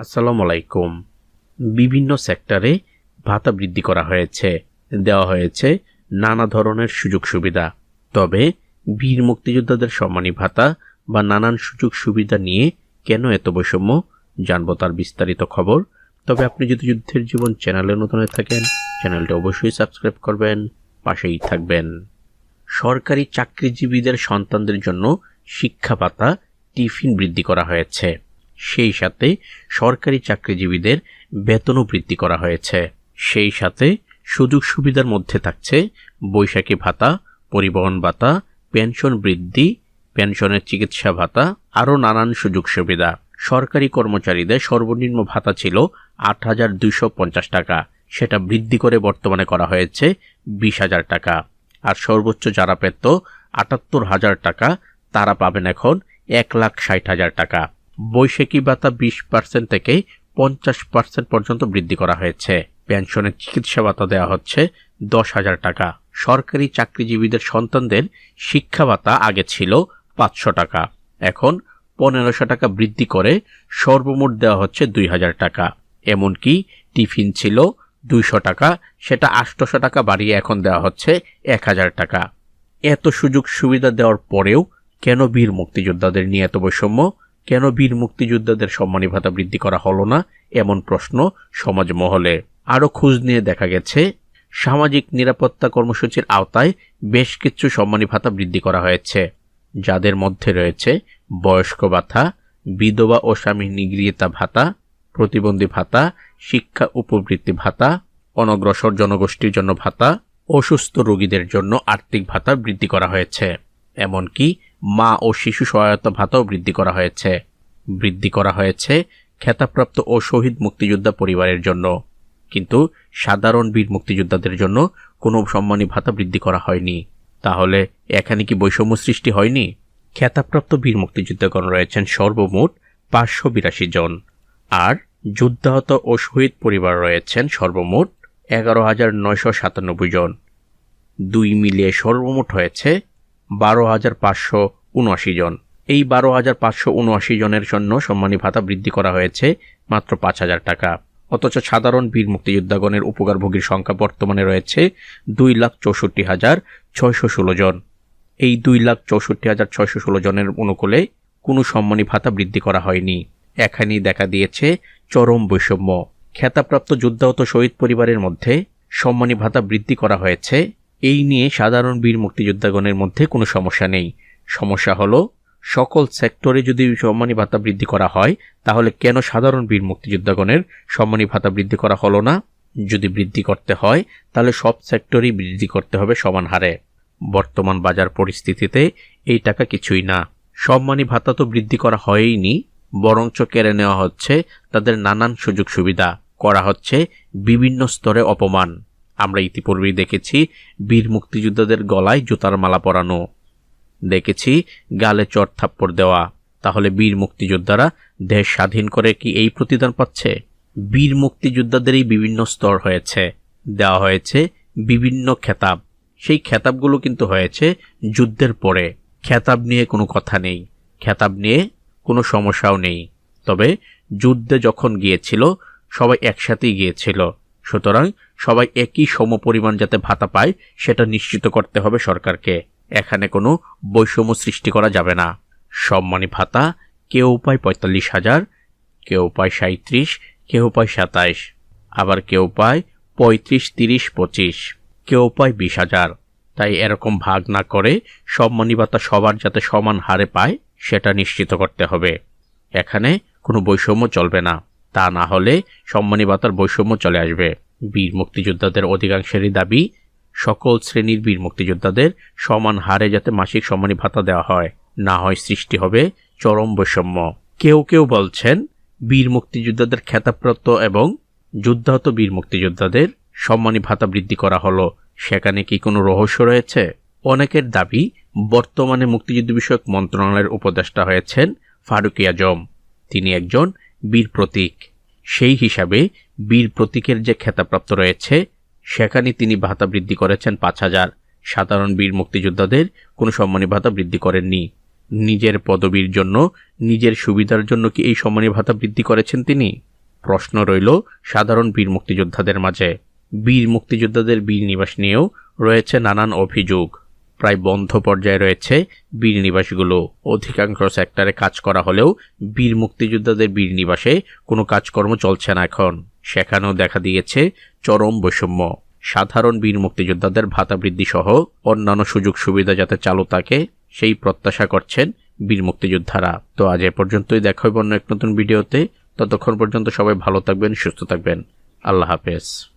আসসালামু আলাইকুম। বিভিন্ন সেক্টরে ভাতা বৃদ্ধি করা হয়েছে, দেওয়া হয়েছে নানা ধরনের সুযোগ সুবিধা। তবে বীর মুক্তিযোদ্ধাদের সম্মানী ভাতা বা নানান সুযোগ সুবিধা নিয়ে কেন এত বৈষম্য, জানবো তার বিস্তারিত খবর। তবে আপনি যদি যুদ্ধের জীবন চ্যানেলে নতুন হয়ে থাকেন, চ্যানেলটা অবশ্যই সাবস্ক্রাইব করবেন, পাশেই থাকবেন। সরকারি চাকরিজীবীদের সন্তানদের জন্য শিক্ষা ভাতা, টিফিন বৃদ্ধি করা হয়েছে। সেই সাথে সরকারি চাকরিজীবীদের বেতনও বৃদ্ধি করা হয়েছে। সেই সাথে সুযোগ সুবিধার মধ্যে থাকছে বৈশাখী ভাতা, পরিবহন ভাতা, পেনশন বৃদ্ধি, পেনশনের চিকিৎসা ভাতা, আরও নানান সুযোগ সুবিধা। সরকারি কর্মচারীদের সর্বনিম্ন ভাতা ছিল ৮,২৫০ টাকা, সেটা বৃদ্ধি করে বর্তমানে করা হয়েছে ২০,০০০ টাকা। আর সর্বোচ্চ যারা পেত ৭৮,০০০ টাকা, তারা পাবেন এখন ১,৬০,০০০ টাকা। বৈশাখী ভাতা ২০% থেকে ৫০% পর্যন্ত বৃদ্ধি করা হয়েছে। পেনশনের চিকিৎসা ভাতা দেওয়া হচ্ছে ১০,০০০ টাকা। সরকারি চাকরিজীবীদের সন্তানদের শিক্ষা ভাতা আগে ছিল ৫০০ টাকা, এখন ১৫০০ টাকা বৃদ্ধি করে সর্বমোট দেওয়া হচ্ছে ২,০০০ টাকা। এমনকি টিফিন ছিল ২০০ টাকা, সেটা ৮০০ টাকা বাড়িয়ে এখন দেওয়া হচ্ছে ১,০০০ টাকা। এত সুযোগ সুবিধা দেওয়ার পরেও কেন বীর মুক্তিযোদ্ধাদের নিয়ে এত বৈষম্য, কেন বীর মুক্তিযোদ্ধাদের সম্মানী ভাতা বৃদ্ধি করা হলো না, এমন প্রশ্ন সমাজ মহলে। আরও খোঁজ নিয়ে দেখা গেছে সামাজিক নিরাপত্তা কর্মসূচির আওতায় বেশ কিছু সম্মানী ভাতা বৃদ্ধি করা হয়েছে, যাদের মধ্যে রয়েছে বয়স্ক ভাতা, বিধবা ও স্বামী নিগৃহীতা ভাতা, প্রতিবন্ধী ভাতা, শিক্ষা উপবৃত্তি ভাতা, অনগ্রসর জনগোষ্ঠীর জন্য ভাতা, অসুস্থ রোগীদের জন্য আর্থিক ভাতা বৃদ্ধি করা হয়েছে। এমনকি মা ও শিশু সহায়তা ভাতাও বৃদ্ধি করা হয়েছে। বৃদ্ধি করা হয়েছে খেতাবপ্রাপ্ত ও শহীদ মুক্তিযোদ্ধা পরিবারের জন্য, কিন্তু সাধারণ বীর মুক্তিযোদ্ধাদের জন্য কোনো সম্মানী ভাতা বৃদ্ধি করা হয়নি। তাহলে এখানে কি বৈষম্য সৃষ্টি হয়নি? খেতাবপ্রাপ্ত বীর মুক্তিযোদ্ধাগণ রয়েছেন সর্বমোট ৫৮২ জন, আর যুদ্ধাহত ও শহীদ পরিবার রয়েছেন সর্বমোট ১১,৯৯৭ জন। দুই মিলিয়ে সর্বমোট হয়েছে ১২,৫৭৯ জন। এই ১২,৫৭৯ জনের জন্য সম্মানী ভাতা বৃদ্ধি করা হয়েছে মাত্র ৫,০০০ টাকা। অথচ সাধারণ বীর মুক্তিযোদ্ধাগণের উপকারভোগীর সংখ্যা বর্তমানে রয়েছে ২,৬৪,৬১৬ জন। এই ২,৬৪,৬১৬ জনের অনুকূলে কোনো সম্মানী ভাতা বৃদ্ধি করা হয়নি। এখানেই দেখা দিয়েছে চরম বৈষম্য। খেতাবপ্রাপ্ত যুদ্ধাহত শহীদ পরিবারের মধ্যে সম্মানী ভাতা বৃদ্ধি করা হয়েছে, এই নিয়ে সাধারণ বীর মুক্তিযোদ্ধাগণের মধ্যে কোনো সমস্যা নেই। সমস্যা হলো সকল সেক্টরে যদি সম্মানী ভাতা বৃদ্ধি করা হয়, তাহলে কেন সাধারণ বীর মুক্তিযোদ্ধাগণের সম্মানী ভাতা বৃদ্ধি করা হলো না? যদি বৃদ্ধি করতে হয় তাহলে সব সেক্টরেই বৃদ্ধি করতে হবে সমান হারে। বর্তমান বাজার পরিস্থিতিতে এই টাকা কিছুই না। সম্মানী ভাতা তো বৃদ্ধি করা হয়ইনি, বরঞ্চ কেড়ে নেওয়া হচ্ছে তাদের নানান সুযোগ সুবিধা, করা হচ্ছে বিভিন্ন স্তরে অপমান। আমরা ইতিপূর্বেই দেখেছি বীর মুক্তিযোদ্ধাদের গলায় জুতার মালা পরানো, দেখেছি গালে চড় থাপ্পড় দেওয়া। তাহলে বীর মুক্তিযোদ্ধারা দেশ স্বাধীন করে কি এই প্রতিদান পাচ্ছে? বীর মুক্তিযোদ্ধাদেরই বিভিন্ন স্তর হয়েছে, দেওয়া হয়েছে বিভিন্ন খেতাব। সেই খেতাবগুলো কিন্তু হয়েছে যুদ্ধের পরে। খেতাব নিয়ে কোনো কথা নেই, খেতাব নিয়ে কোনো সমস্যাও নেই। তবে যুদ্ধে যখন গিয়েছিল সবাই একসাথেই গিয়েছিল, সুতরাং সবাই একই সমপরিমাণ যাতে ভাতা পায় সেটা নিশ্চিত করতে হবে সরকারকে। এখানে কোনো বৈষম্য সৃষ্টি করা যাবে না। সম্মানী ভাতা কেউ পায় ৪৫,০০০, কেউ পায় ৩৭, কেউ পায় ২৭, আবার কেউ পায় ৩৫, ৩০, ২৫, কেউ পায় ২০,০০০। তাই এরকম ভাগ না করে সম্মানী ভাতা সবার যাতে সমান হারে পায় সেটা নিশ্চিত করতে হবে। এখানে কোনো বৈষম্য চলবে না, তা না হলে সম্মানী ভাতার বৈষম্য চলে আসবে। বীর মুক্তিযোদ্ধাদের অধিকাংশেরই দাবি সকল শ্রেণীর বীর মুক্তিযোদ্ধাদের সমান হারে যাতে মাসিক সম্মানী ভাতা দেওয়া হয়, না হয় সৃষ্টি হবে চরম বৈষম্য। কেউ কেউ বলছেন বীর মুক্তিযোদ্ধাদের খেতাবপ্রাপ্ত এবং যুদ্ধাহত বীর মুক্তিযোদ্ধাদের সম্মানী ভাতা বৃদ্ধি করা হলো, সেখানে কি কোনো রহস্য রয়েছে? অনেকের দাবি বর্তমানে মুক্তিযুদ্ধ বিষয়ক মন্ত্রণালয়ের উপদেষ্টা হয়েছেন ফারুক আজম, তিনি একজন বীর প্রতীক। সেই হিসাবে বীর প্রতীকের যে খেতাবপ্রাপ্ত রয়েছে সেখানে তিনি ভাতা বৃদ্ধি করেছেন ৫,০০০। সাধারণ বীর মুক্তিযোদ্ধাদের কোনো সম্মানী ভাতা বৃদ্ধি করেননি। নিজের পদবীর জন্য, নিজের সুবিধার জন্য কি এই সম্মানী ভাতা বৃদ্ধি করেছেন তিনি? প্রশ্ন রইল সাধারণ বীর মুক্তিযোদ্ধাদের মাঝে। বীর মুক্তিযোদ্ধাদের বীর নিবাস নিয়েও রয়েছে নানান অভিযোগ। প্রায় বন্ধ পর্যায়ে রয়েছে বীর নিবাসগুলো। অধিকাংশ সেক্টরে কাজ করা হলেও বীর মুক্তিযোদ্ধাদের বীর নিবাসে কোনো কাজকর্ম চলছে না এখন। সেখানেও দেখা দিয়েছে চরম বৈষম্য। সাধারণ বীর মুক্তিযোদ্ধাদের ভাতা বৃদ্ধি সহ অন্যান্য সুযোগ সুবিধা যাতে চালু থাকে সেই প্রত্যাশা করছেন বীর মুক্তিযোদ্ধারা। তো আজ এ পর্যন্তই, দেখা হবে অন্য এক নতুন ভিডিওতে। ততক্ষণ পর্যন্ত সবাই ভালো থাকবেন, সুস্থ থাকবেন। আল্লাহ হাফেজ।